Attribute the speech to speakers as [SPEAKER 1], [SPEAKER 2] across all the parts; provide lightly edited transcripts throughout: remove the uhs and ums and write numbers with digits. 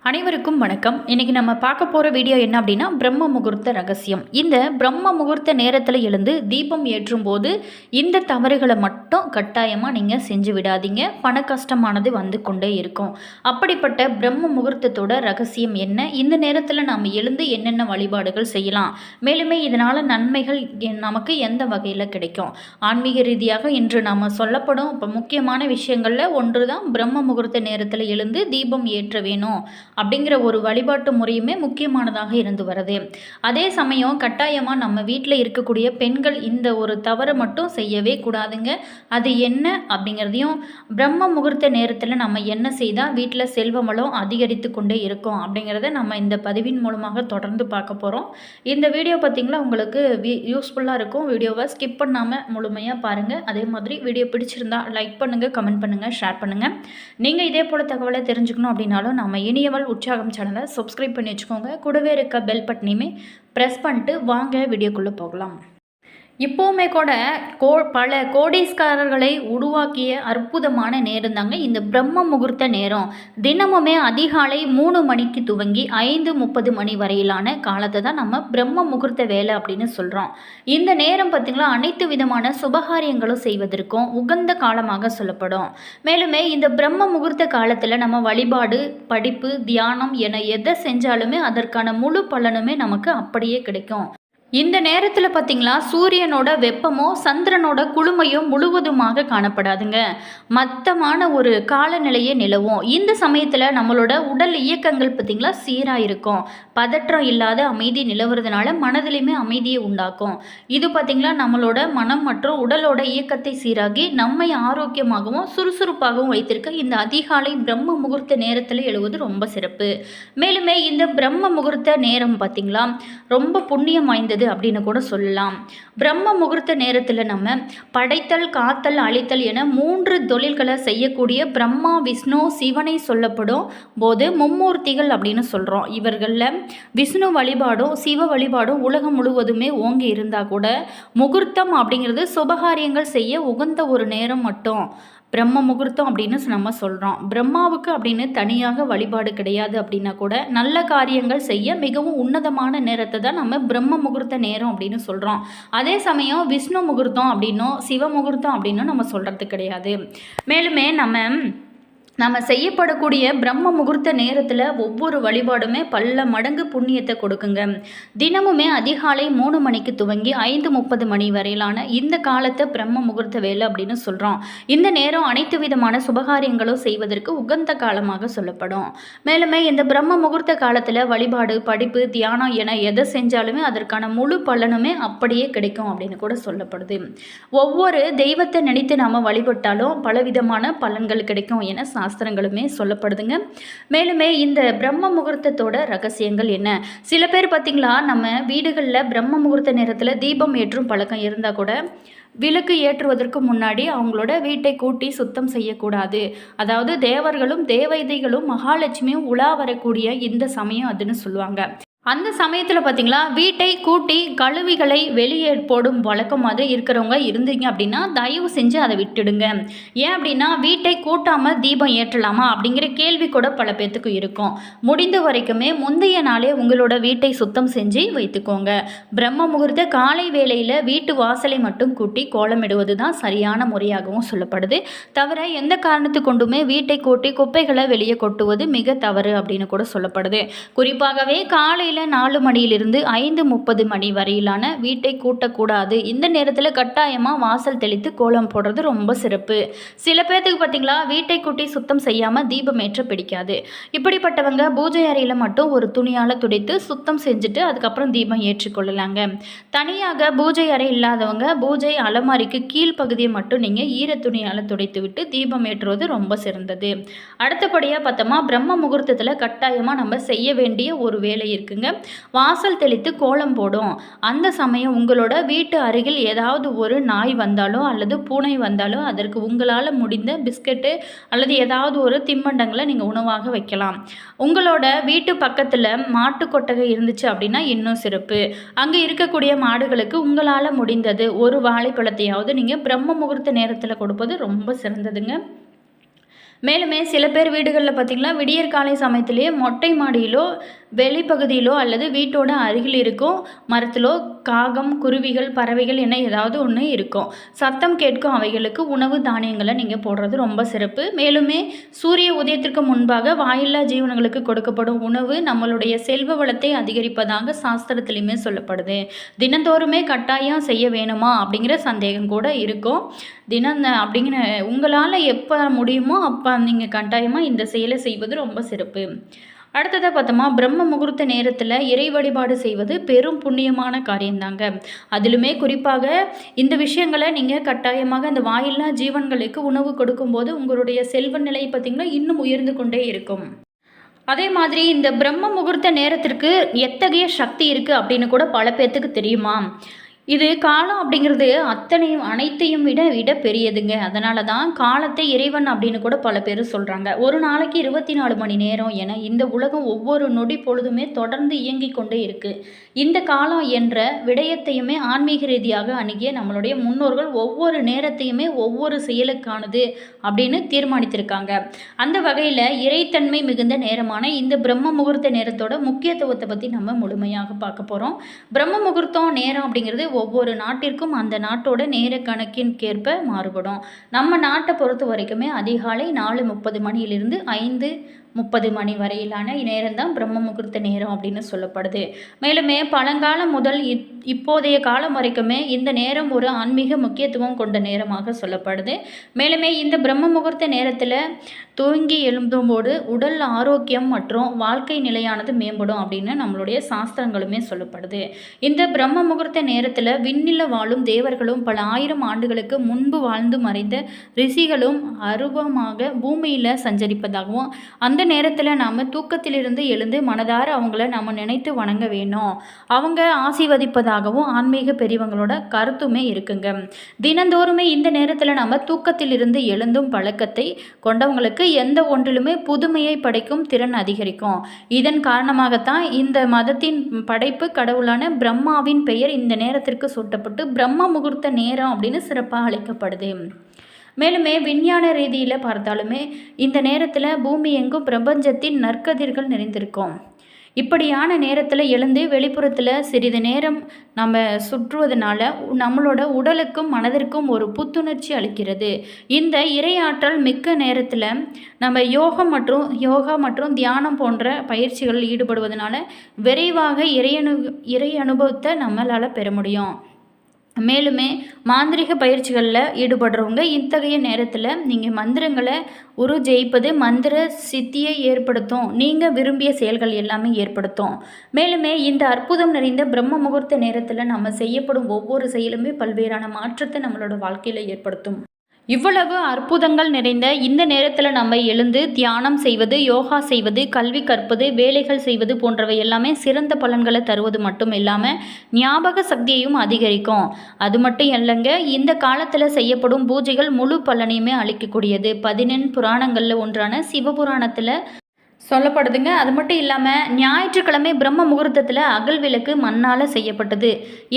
[SPEAKER 1] அனைவருக்கும் வணக்கம். இன்னைக்கு நம்ம பார்க்க போகிற வீடியோ என்ன அப்படின்னா பிரம்ம முகூர்த்த ரகசியம். இந்த பிரம்ம முகூர்த்த நேரத்தில் எழுந்து தீபம் ஏற்றும் போது இந்த தவறுகளை மட்டும் கட்டாயமாக நீங்கள் செஞ்சு விடாதீங்க. பண கஷ்டமானது வந்து கொண்டே இருக்கும். அப்படிப்பட்ட பிரம்ம முகூர்த்தத்தோட ரகசியம் என்ன, இந்த நேரத்தில் நாம் எழுந்து என்னென்ன வழிபாடுகள் செய்யலாம், மேலுமே இதனால் நன்மைகள் நமக்கு எந்த வகையில் கிடைக்கும், ஆன்மீக ரீதியாக இன்று நாம் சொல்லப்படும் இப்போ முக்கியமான விஷயங்களில் ஒன்று தான் பிரம்ம முகூர்த்த நேரத்தில் எழுந்து தீபம் ஏற்ற வேணும் அப்படிங்கிற ஒரு வழிபாட்டு முறையுமே முக்கியமானதாக இருந்து வருது. அதே சமயம் கட்டாயமாக நம்ம வீட்டில் இருக்கக்கூடிய பெண்கள் இந்த ஒரு தவறை மட்டும் செய்யவே கூடாதுங்க. அது என்ன அப்படிங்கிறதையும், பிரம்ம முகூர்த்த நேரத்தில் நம்ம என்ன செய்தால் வீட்டில் செல்வ வளம் அதிகரித்து கொண்டே இருக்கும் அப்படிங்கிறத நம்ம இந்த பதிவின் மூலமாக தொடர்ந்து பார்க்க போகிறோம். இந்த வீடியோ பார்த்திங்களா உங்களுக்கு யூஸ்ஃபுல்லாக இருக்கும். வீடியோவை ஸ்கிப் பண்ணாமல் முழுமையாக பாருங்கள். அதே மாதிரி வீடியோ பிடிச்சிருந்தா லைக் பண்ணுங்கள், கமெண்ட் பண்ணுங்கள், ஷேர் பண்ணுங்கள். நீங்கள் இதே போல் தகவலை தெரிஞ்சுக்கணும் அப்படின்னாலும் நம்ம இனியவள் உற்சாகம் சேனலை சப்ஸ்கிரைப் பண்ணி வச்சுக்கோங்க. கூடவே இருக்க பெல் பட்டனையுமே ப்ரெஸ் பண்ணிட்டு வாங்க வீடியோக்குள்ளே போகலாம். இப்போவுமே கூட பல கோடீஸ்காரர்களை உருவாக்கிய அற்புதமான நேரம் தாங்க இந்த பிரம்ம முகூர்த்த நேரம். தினமுமே அதிகாலை 3 மணிக்கு துவங்கி 5:30 மணி வரையிலான காலத்தை தான் நம்ம பிரம்ம முகூர்த்த வேலை அப்படின்னு சொல்கிறோம். இந்த நேரம் பார்த்திங்களா அனைத்து விதமான சுபகாரியங்களும் செய்வதற்கும் உகந்த காலமாக சொல்லப்படும். மேலுமே இந்த பிரம்ம முகூர்த்த காலத்தில் நம்ம வழிபாடு, படிப்பு, தியானம் என எதை செஞ்சாலுமே அதற்கான முழு பலனுமே நமக்கு அப்படியே கிடைக்கும். இந்த நேரத்தில் பார்த்திங்களா சூரியனோட வெப்பமோ சந்திரனோட குளுமையோ முழுவதுமாக காணப்படாதுங்க. மத்தமான ஒரு காலநிலையே நிலவும். இந்த சமயத்தில் நம்மளோட உடல் இயக்கங்கள் பார்த்திங்களா சீராக இருக்கும். பதற்றம் இல்லாத அமைதி நிலவுறதுனால மனதிலையுமே அமைதியை உண்டாக்கும். இது பார்த்திங்களா நம்மளோட மனம் மற்றும் உடலோட இயக்கத்தை சீராகி நம்மை ஆரோக்கியமாகவும் சுறுசுறுப்பாகவும் வைத்திருக்க இந்த அதிகாலை பிரம்ம முகூர்த்த நேரத்தில் எழுவது ரொம்ப சிறப்பு. மேலுமே இந்த பிரம்ம முகூர்த்த நேரம் பார்த்திங்களா ரொம்ப புண்ணியம் வாய்ந்தது அப்படின்னு கூட சொல்லலாம். பிரம்ம முகூர்த்த நேரத்தில் நம்ம படைத்தல், காத்தல், அழித்தல் என 3 தொழில்களை செய்யக்கூடிய பிரம்மா, விஷ்ணு, சிவனை சொல்லப்படும் போது மும்மூர்த்திகள் அப்படின்னு சொல்கிறோம். இவர்களில் விஷ்ணு வழிபாடும் சிவ வழிபாடும் உலகம் முழுவதுமே ஓங்கி இருந்தால் கூட முகூர்த்தம் அப்படிங்கிறது சுபகாரியங்கள் செய்ய உகந்த ஒரு நேரம் மட்டும் பிரம்ம முகூர்த்தம் அப்படின்னு நம்ம சொல்கிறோம். பிரம்மாவுக்கு அப்படின்னு தனியாக வழிபாடு கிடையாது அப்படின்னா கூட நல்ல காரியங்கள் செய்ய மிகவும் உன்னதமான நேரத்தை தான் நம்ம பிரம்ம முகூர்த்த நேரம் அப்படின்னு சொல்கிறோம். அதே சமயம் விஷ்ணு முகூர்த்தம் அப்படின்னும் சிவ முகூர்த்தம் அப்படின்னும் நம்ம சொல்கிறது கிடையாது. மேலுமே நம்ம செய்யப்படக்கூடிய பிரம்ம முகூர்த்த நேரத்தில் ஒவ்வொரு வழிபாடுமே பல மடங்கு புண்ணியத்தை கொடுக்குங்க. தினமுமே அதிகாலை 3 மணிக்கு துவங்கி 5:30 மணி வரையிலான இந்த காலத்தை பிரம்ம முகூர்த்த வேலை அப்படின்னு சொல்கிறோம். இந்த நேரம் அனைத்து விதமான சுபகாரியங்களும் செய்வதற்கு உகந்த காலமாக சொல்லப்படும். மேலுமே இந்த பிரம்ம முகூர்த்த காலத்தில் வழிபாடு, படிப்பு, தியானம் என எதை செஞ்சாலுமே அதற்கான முழு பலனுமே அப்படியே கிடைக்கும் அப்படின்னு கூட சொல்லப்படுது. ஒவ்வொரு தெய்வத்தை நினைத்து நாம் வழிபட்டாலும் பலவிதமான பலன்கள் கிடைக்கும் என சாஸ்திரங்களுமே சொல்லப்படுதுங்க. மேலுமே இந்த பிரம்ம முகூர்த்தத்தோட ரகசியங்கள் என்ன? சில பேர் பார்த்திங்களா நம்ம வீடுகளில் பிரம்ம முகூர்த்த நேரத்தில் தீபம் ஏற்றும் பழக்கம் இருந்தால் கூட விளக்கு ஏற்றுவதற்கு முன்னாடி அவங்களோட வீட்டை கூட்டி சுத்தம் செய்யக்கூடாது. அதாவது தேவர்களும் தேவதைகளும் மகாலட்சுமியும் உலா வரக்கூடிய இந்த சமயம் அதுன்னு சொல்லுவாங்க. அந்த சமயத்தில் பார்த்திங்களா வீட்டை கூட்டி கழுவிகளை வெளியே போடும் வழக்கம் அது இருக்கிறவங்க இருந்தீங்க அப்படின்னா தயவு செஞ்சு அதை விட்டுடுங்க. ஏன் அப்படின்னா வீட்டை கூட்டாமல் தீபம் ஏற்றலாமா அப்படிங்கிற கேள்வி கூட பல பேர்த்துக்கு இருக்கும். முடிந்த வரைக்குமே முந்தைய நாளே உங்களோட வீட்டை சுத்தம் செஞ்சு வைத்துக்கோங்க. பிரம்ம முகூர்த்த காலை வேளையில் வீட்டு வாசலை மட்டும் கூட்டி கோலமிடுவது தான் சரியான முறையாகவும் சொல்லப்படுது. தவிர எந்த காரணத்து கொண்டுமே வீட்டை கூட்டி குப்பைகளை வெளியே கொட்டுவது மிக தவறு அப்படின்னு கூட சொல்லப்படுது. குறிப்பாகவே காலையில் 4 மணியிலிருந்து 5:30 மணி வரையிலான வீட்டை கூட்டக்கூடாது. இந்த நேரத்தில் கட்டாயமாக வாசல் தெளித்து கோலம் போடுறது ரொம்ப சிறப்பு. சில பேர்த்துக்கு பார்த்திங்களா வீட்டை கூட்டி சுத்தம் செய்யாமல் தீபம் ஏற்ற பிடிக்காது. இப்படிப்பட்டவங்க பூஜை அறையில் மட்டும் ஒரு துணியால் துடைத்து சுத்தம் செஞ்சுட்டு அதுக்கப்புறம் தீபம் ஏற்றிக்கொள்ளலாங்க. தனியாக பூஜை அறை இல்லாதவங்க பூஜை அலமாரிக்கு கீழ்ப்பகுதியை மட்டும் நீங்கள் ஈர துணியால் துடைத்து விட்டு தீபம் ஏற்றுவது ரொம்ப சிறந்தது. அடுத்தபடியாக பார்த்தோமா பிரம்ம முகூர்த்தத்தில் கட்டாயமாக நம்ம செய்ய வேண்டிய ஒரு வேலை இருக்குங்க. வாசல் தெளித்து கோலம் போடும் அந்த சமயம் உங்களோட வீட்டு அருகில் ஏதாவது ஒரு நாய் வந்தாலோ அல்லது பூனை வந்தாலோ அதற்கு உங்களால் முடிந்த பிஸ்கட்டு அல்லது ஏதாவது ஒரு தின்பண்டங்களை நீங்கள் உணவாக வைக்கலாம். உங்களோட வீட்டு பக்கத்தில் மாட்டு கொட்டகை இருந்துச்சு அப்படின்னா இன்னும் சிறப்பு. அங்கே இருக்கக்கூடிய மாடுகளுக்கு உங்களால் முடிந்தது ஒரு வாழைப்பழத்தையாவது நீங்கள் பிரம்ம முகூர்த்த நேரத்தில் கொடுப்பது ரொம்ப சிறந்ததுங்க. மேலுமே சில பேர் வீடுகளில் பார்த்திங்கன்னா விடியற்காலை சமயத்திலேயே மொட்டை மாடியிலோ வெளிப்பகுதியிலோ அல்லது வீட்டோட அருகில் இருக்கும் மரத்திலோ காகம், குருவிகள், பறவைகள் என ஏதாவது ஒன்று இருக்கும். சத்தம் கேட்கும் அவைகளுக்கு உணவு தானியங்களை நீங்கள் போடுறது ரொம்ப சிறப்பு. மேலுமே சூரிய உதயத்திற்கு முன்பாக வாயில்லா ஜீவனங்களுக்கு கொடுக்கப்படும் உணவு நம்மளுடைய செல்வ வளத்தை அதிகரிப்பதாக சாஸ்திரத்திலையுமே சொல்லப்படுது. தினந்தோறுமே கட்டாயம் செய்ய வேணுமா அப்படிங்கிற சந்தேகம் கூட இருக்கும். அப்படிங்கிற உங்களால் எப்போ முடியுமோ அப்போ நீங்கள் கட்டாயமாக இந்த செயலை செய்வது ரொம்ப சிறப்பு. அடுத்ததாக பார்த்தோமா, பிரம்ம முகூர்த்த நேரத்தில் இறை வழிபாடு செய்வது பெரும் புண்ணியமான காரியம்தாங்க. அதிலுமே குறிப்பாக இந்த விஷயங்களை நீங்கள் கட்டாயமாக அந்த வாயில்லா ஜீவன்களுக்கு உணவு கொடுக்கும்போது உங்களுடைய செல்வ நிலை பார்த்திங்கன்னா இன்னும் உயர்ந்து கொண்டே இருக்கும். அதே மாதிரி இந்த பிரம்ம முகூர்த்த நேரத்திற்கு எத்தகைய சக்தி இருக்குது அப்படின்னு கூட பல பேர்த்துக்கு தெரியுமா? இது காலம் அப்படிங்கிறது அனைத்தையும் விட பெரியதுங்க. அதனால தான் காலத்தை இறைவன் அப்படின்னு கூட பல பேர் சொல்கிறாங்க. ஒரு நாளைக்கு 24 மணி நேரம் என இந்த உலகம் ஒவ்வொரு நொடி பொழுதுமே தொடர்ந்து இயங்கிக் கொண்டே இருக்குது. இந்த காலம் என்ற விடயத்தையுமே ஆன்மீக ரீதியாக அணுகிய நம்மளுடைய முன்னோர்கள் ஒவ்வொரு நேரத்தையுமே ஒவ்வொரு செயலுக்கானது அப்படின்னு தீர்மானித்திருக்காங்க. அந்த வகையில் இறைத்தன்மை மிகுந்த நேரமான இந்த பிரம்ம முகூர்த்த நேரத்தோட முக்கியத்துவத்தை பற்றி நம்ம முழுமையாக பார்க்க போகிறோம். பிரம்ம முகூர்த்தம் நேரம் அப்படிங்கிறது ஒவ்வொரு நாட்டிற்கும் அந்த நாட்டோட நேர கணக்கிற்கேற்ப மாறுபடும். நம்ம நாட்டை பொறுத்த வரைக்குமே அதிகாலை 4:30 மணியிலிருந்து 5:30 மணி வரையிலான நேரம் தான் பிரம்ம முகூர்த்த நேரம் அப்படின்னு சொல்லப்படுது. மேலுமே பழங்காலம் முதல் இப்போதைய காலம் வரைக்குமே இந்த நேரம் ஒரு ஆன்மீக முக்கியத்துவம் கொண்ட நேரமாக சொல்லப்படுது. மேலுமே இந்த பிரம்ம முகூர்த்த நேரத்தில் தூங்கி எழும்பும்போது உடல் ஆரோக்கியம் மற்றும் வாழ்க்கை நிலையானது மேம்படும் அப்படின்னு நம்மளுடைய சாஸ்திரங்களுமே சொல்லப்படுது. இந்த பிரம்ம முகூர்த்த நேரத்தில் விண்ணில் வாழும் தேவர்களும் பல ஆயிரம் ஆண்டுகளுக்கு முன்பு வாழ்ந்து மறைந்த ரிஷிகளும் அருவமாக பூமியில் சஞ்சரிப்பதாகவும் அந்த நேரத்தில் நாம் தூக்கத்திலிருந்து எழுந்து மனதார அவங்கள நாம் நினைத்து வணங்க வேணும், அவங்க ஆசீர்வதிப்பதாகவும் ஆன்மீக பெரியவங்களோட கருத்துமே இருக்குங்க. தினந்தோறுமே இந்த நேரத்தில் நம்ம தூக்கத்திலிருந்து எழுந்தும் பழக்கத்தை கொண்டவங்களுக்கு எந்த ஒன்றிலுமே புதுமையை படைக்கும் திறன் அதிகரிக்கும். இதன் காரணமாகத்தான் இந்த மதத்தின் படைப்பு கடவுளான பிரம்மாவின் பெயர் இந்த நேரத்திற்கு சூட்டப்பட்டு பிரம்ம முகூர்த்த நேரம் அப்படின்னு சிறப்பாக அழைக்கப்படுது. மேலுமே விஞ்ஞான ரீதியில் பார்த்தாலுமே இந்த நேரத்தில் பூமி எங்கும் பிரபஞ்சத்தின் நற்கதிர்கள் நிறைந்திருக்கும். இப்படியான நேரத்தில் எழுந்து வெளிப்புறத்தில் சிறிது நேரம் நம்ம சுற்றுவதனால நம்மளோட உடலுக்கும் மனதிற்கும் ஒரு புத்துணர்ச்சி அளிக்கிறது. இந்த இறையாற்றல் மிக்க நேரத்தில் நம்ம யோகா மற்றும் தியானம் போன்ற பயிற்சிகளில் ஈடுபடுவதனால விரைவாக இறை அனுபவத்தை நம்மளால் பெற முடியும். மேலுமே மாந்திரிக பயிற்சிகளில் ஈடுபடுறவங்க இத்தகைய நேரத்தில் நீங்கள் மந்திரங்களை ஜெயிப்பது மந்திர சித்தியை ஏற்படுத்தும், நீங்கள் விரும்பிய செயல்கள் எல்லாமே ஏற்படுத்தும். மேலுமே இந்த அற்புதம் நிறைந்த பிரம்ம முகூர்த்த நேரத்தில் நம்ம செய்யப்படும் ஒவ்வொரு செயலுமே பல்வேறான மாற்றத்தை நம்மளோட வாழ்க்கையில் ஏற்படுத்தும். இவ்வளவு அற்புதங்கள் நிறைந்த இந்த நேரத்தில் நம்ம எழுந்து தியானம் செய்வது, யோகா செய்வது, கல்வி கற்பது, வேலைகள் செய்வது போன்றவை எல்லாமே சிறந்த பலன்களை தருவது மட்டும் இல்லாமல் ஞாபக சக்தியையும் அதிகரிக்கும். அது மட்டும் இல்லைங்க, இந்த காலத்தில் செய்யப்படும் பூஜைகள் முழு பலனையுமே அளிக்கக்கூடியது. 14 புராணங்களில் ஒன்றான சிவபுராணத்தில் சொல்லப்படுதுங்க. அது மட்டும் இல்லாமல் ஞாயிற்றுக்கிழமை பிரம்ம முகூர்த்தத்தில் அகல் விளக்கு மண்ணால் செய்யப்பட்டது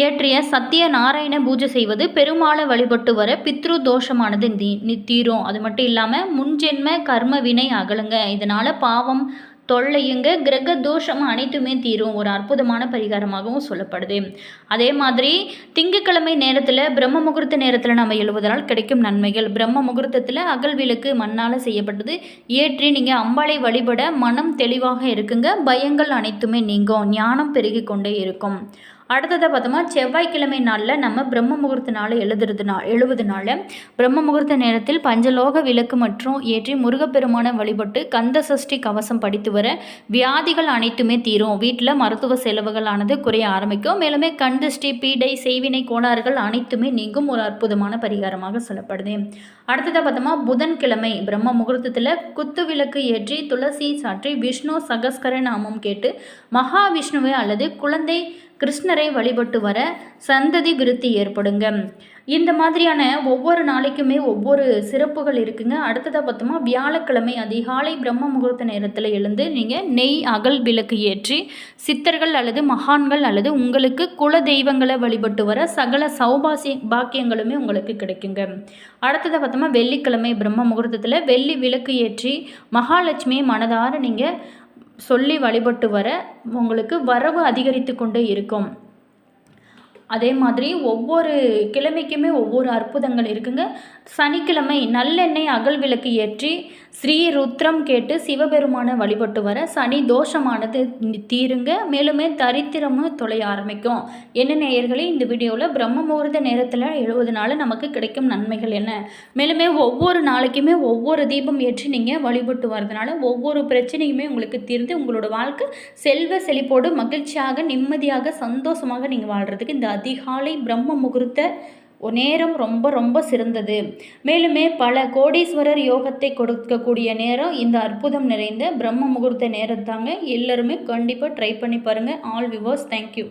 [SPEAKER 1] ஏற்றிய சத்திய நாராயண பூஜை செய்வது பெருமாளை வழிபட்டு வர பித்ரு தோஷமானது தீரும். அது மட்டும் இல்லாமல் முன்ஜென்ம கர்ம வினை அகலுங்க. இதனால் பாவம் தொல்லையுங்க கிரக தோஷம் அனைத்துமே தீரும். ஒரு அற்புதமான பரிகாரமாகவும் சொல்லப்படுது. அதே மாதிரி திங்கட்கிழமை நேரத்தில் பிரம்ம முகூர்த்த நேரத்தில் நம்ம எழுவதனால் கிடைக்கும் நன்மைகள். பிரம்ம முகூர்த்தத்தில் அகல் விளக்கு மண்ணால் செய்யப்பட்டது ஏற்றி நீங்கள் அம்பாளை வழிபட மனம் தெளிவாக இருக்குங்க. பயங்கள் அனைத்துமே நீங்கும், ஞானம் பெருகி கொண்டே இருக்கும். அடுத்ததை பார்த்தோமா, செவ்வாய்க்கிழமை நாளில் நம்ம பிரம்ம முகூர்த்த நாள் எழுவதுனால பிரம்ம முகூர்த்த நேரத்தில் பஞ்சலோக விளக்கு மற்றும் ஏற்றி முருகப்பெருமான வழிபட்டு கந்த சஷ்டி கவசம் படித்து வர வியாதிகள் அனைத்துமே தீரும். வீட்டில் மருத்துவ செலவுகளானது குறைய ஆரம்பிக்கும். மேலுமே கண் திருஷ்டி, பீடை, செய்வினை கோளாறுகள் அனைத்துமே நீங்கும். ஒரு அற்புதமான பரிகாரமாக சொல்லப்படுது. அடுத்ததாக பார்த்தோமா, புதன்கிழமை பிரம்ம முகூர்த்தத்தில் குத்து விளக்கு ஏற்றி துளசி சாற்றி விஷ்ணு சகஸ்கர நாமம் கேட்டு மகாவிஷ்ணுவை அல்லது குழந்தை கிருஷ்ணரை வழிபட்டு வர சந்ததி விருத்தி ஏற்படுங்க. இந்த மாதிரியான ஒவ்வொரு நாளைக்குமே ஒவ்வொரு சிறப்புகள் இருக்குங்க. அடுத்ததாக பார்த்தோமா, வியாழக்கிழமை அதிகாலை பிரம்ம முகூர்த்த நேரத்தில் எழுந்து நீங்கள் நெய் அகல் விளக்கு ஏற்றி சித்தர்கள் அல்லது மகான்கள் அல்லது உங்களுக்கு குல தெய்வங்களை வழிபட்டு வர சகல பாக்கியங்களுமே உங்களுக்கு கிடைக்குங்க. அடுத்ததாக பார்த்தோமா, வெள்ளிக்கிழமை பிரம்ம முகூர்த்தத்தில் வெள்ளி விளக்கு ஏற்றி மகாலட்சுமியை மனதார நீங்கள் சொல்லி வழிபட்டு வர உங்களுக்கு வரவு அதிகரித்து கொண்டே இருக்கும். அதே மாதிரி ஒவ்வொரு கிழமைக்குமே ஒவ்வொரு அற்புதங்கள் இருக்குங்க. சனிக்கிழமை நல்லெண்ணெய் அகல் விளக்கு ஏற்றி ஸ்ரீ ருத்ரம் கேட்டு சிவபெருமானை வழிபட்டு வர சனி தோஷமானது தீருங்க. மேலுமே தரித்திரமும் தொலைய ஆரம்பிக்கும். என்ன நேயர்களே, இந்த வீடியோவில் பிரம்ம முகூர்த்த நேரத்தில் எழுவதனால நமக்கு கிடைக்கும் நன்மைகள் என்ன, மேலுமே ஒவ்வொரு நாளைக்குமே ஒவ்வொரு தீபம் ஏற்றி நீங்கள் வழிபட்டு வரதுனால ஒவ்வொரு பிரச்சனையுமே உங்களுக்கு தீர்ந்து உங்களோட வாழ்க்கை செல்வ செழிப்போடு மகிழ்ச்சியாக நிம்மதியாக சந்தோஷமாக நீங்கள் வாழ்கிறதுக்கு இந்த அதிகாலை பிரம்ம முகூர்த்த நேரம் ரொம்ப ரொம்ப சிறந்தது. மேலுமே பல கோடீஸ்வரர் யோகத்தை கொடுக்கக்கூடிய நேரம் இந்த அற்புதம் நிறைந்த பிரம்ம முகூர்த்த நேரம் தாங்க. எல்லாருமே கண்டிப்பாக ட்ரை பண்ணி பாருங்கள். All viewers, thank you.